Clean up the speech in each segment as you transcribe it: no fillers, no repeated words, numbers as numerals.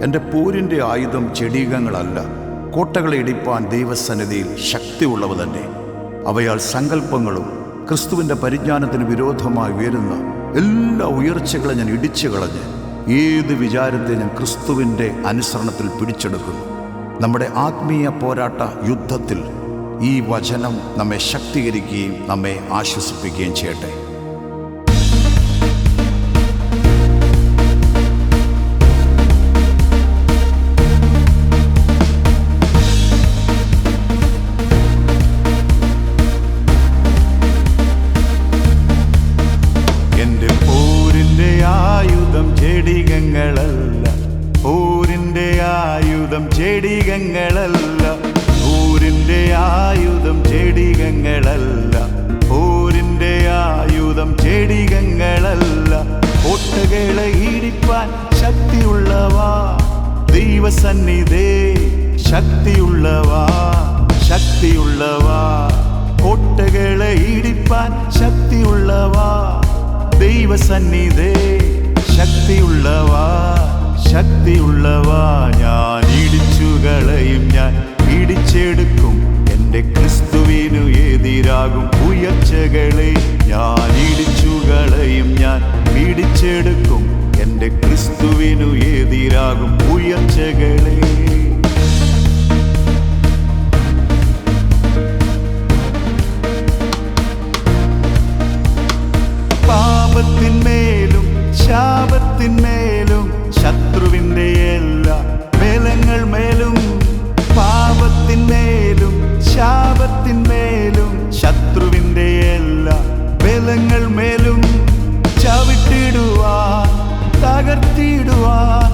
എൻ്റെ പോരിൻ്റെ ആയുധം ചെടികങ്ങളല്ല, കോട്ടകളെ ഇടിപ്പാൻ ദൈവസന്നിധിയിൽ ശക്തിയുള്ളവ തന്നെ. അവയാൽ സങ്കല്പങ്ങളും ക്രിസ്തുവിൻ്റെ പരിജ്ഞാനത്തിന് വിരോധമായി ഉയരുന്ന എല്ലാ ഉയർച്ചകളെ ഞാൻ ഇടിച്ചു കളഞ്ഞ് ഏത് വിചാരത്തെ ഞാൻ ക്രിസ്തുവിൻ്റെ അനുസരണത്തിൽ പിടിച്ചെടുക്കുന്നു. നമ്മുടെ ആത്മീയ പോരാട്ട യുദ്ധത്തിൽ ഈ വചനം നമ്മെ ശക്തീകരിക്കുകയും നമ്മെ ആശ്വസിപ്പിക്കുകയും ചെയ്യട്ടെ. എൻ്റെ പോരിൻ്റെ ആയുധം ചെടികങ്ങളല്ല, പോരിൻ്റെ ആയുധം ചെടികങ്ങളല്ല, പോരിൻ്റെ ആയുധം ചെടികങ്ങളല്ല, പോരിൻ്റെ ആയുധം ചെടികങ്ങളല്ല. കോട്ടകളെ ഇടിപ്പാൻ ശക്തിയുള്ളവാ ദൈവസന്നിധേ, ശക്തിയുള്ളവാ, ശക്തിയുള്ളവാ. കോട്ടകളെ ഇടിപ്പാൻ ശക്തിയുള്ളവാ ദൈവസന്നിധേ, ശക്തിയുള്ളവാ, ശക്തിയുള്ളവാ. ഞാൻ ഇടിച്ചു കളയും, ഞാൻ ഇടിച്ചെടുക്കും എൻ്റെ ക്രിസ്തുവിനു എതിരാകും ഉയർച്ചകളെ. ഞാൻ ഇടിച്ചു കളയും, ഞാൻ ഇടിച്ചെടുക്കും എൻ്റെ ക്രിസ്തുവിനു എതിരാകും ഉയർച്ചകളെ. പാപത്തിന്മേലും ശാപത്തിന്മേലും ശത്രുവിൻ്റെ എല്ലാ ബലങ്ങൾ മേലും, പാപത്തിന്മേലും ശാപത്തിന്മേലും ശത്രുവിൻ്റെ എല്ലാ ബലങ്ങൾ മേലും ചവിട്ടിടുവാൻ തകർത്തിടുവാൻ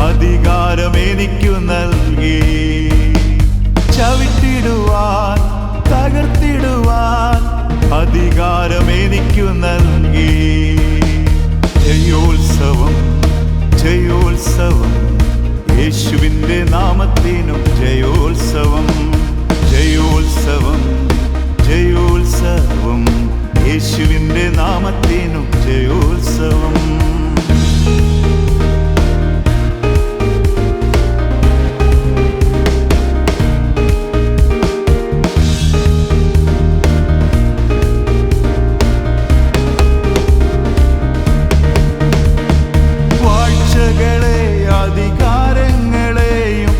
അധികാരം എനിക്കു നൽകി. ചവിട്ടിടുവാൻ തകർത്തിടുവാൻ അധികാരം എനിക്കു നൽകി. ജയോത്സവം, ജയോത്സവം, യേശുവിൻ്റെ നാമത്തിനും ജയോത്സവം, ജയോത്സവം, ജയോത്സവം, യേശുവിൻ്റെ നാമത്തിനും ജയോത്സവം. അധികാരങ്ങളെയും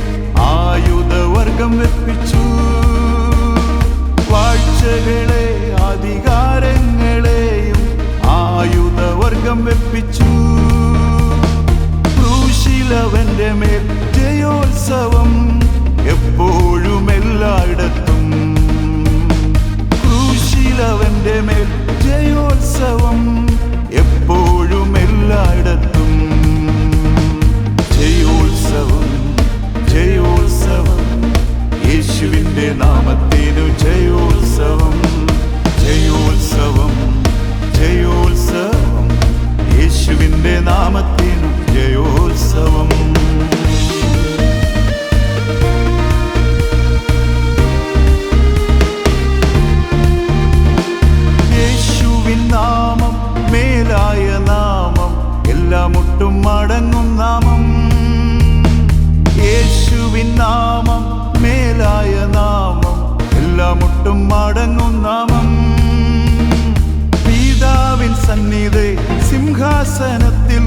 ആയുധവർഗം വെപ്പിച്ചു, വാഴ്ചകളെ അധികാരങ്ങളെയും ആയുധവർഗം വെപ്പിച്ചു. ക്രൂശിലവന്റെ മേൽ ജയോത്സവം എപ്പോഴും എല്ലായിടത്തും, ക്രൂശിലവന്റെ മേൽ ജയോത്സവം എപ്പോഴും എല്ലായിടത്തും. ജയോത്സവം, ജയോത്സവം, യേശുവിൻ്റെ നാമത്തിനു ജയോത്സവം, ജയോത്സവം, ജയോത്സവം, യേശുവിൻ്റെ നാമത്തിനു ജയോത്സവം. യേശുവിൻ നാമം മേലായ നാമം, എല്ലാ മുട്ടും മടങ്ങും നാമം. യേശുവിൻ നാമം മേലായ നാമം, എല്ലാ മുട്ടും മടങ്ങും നാമം. പിതാവിൻ സന്നിധി സിംഹാസനത്തിൽ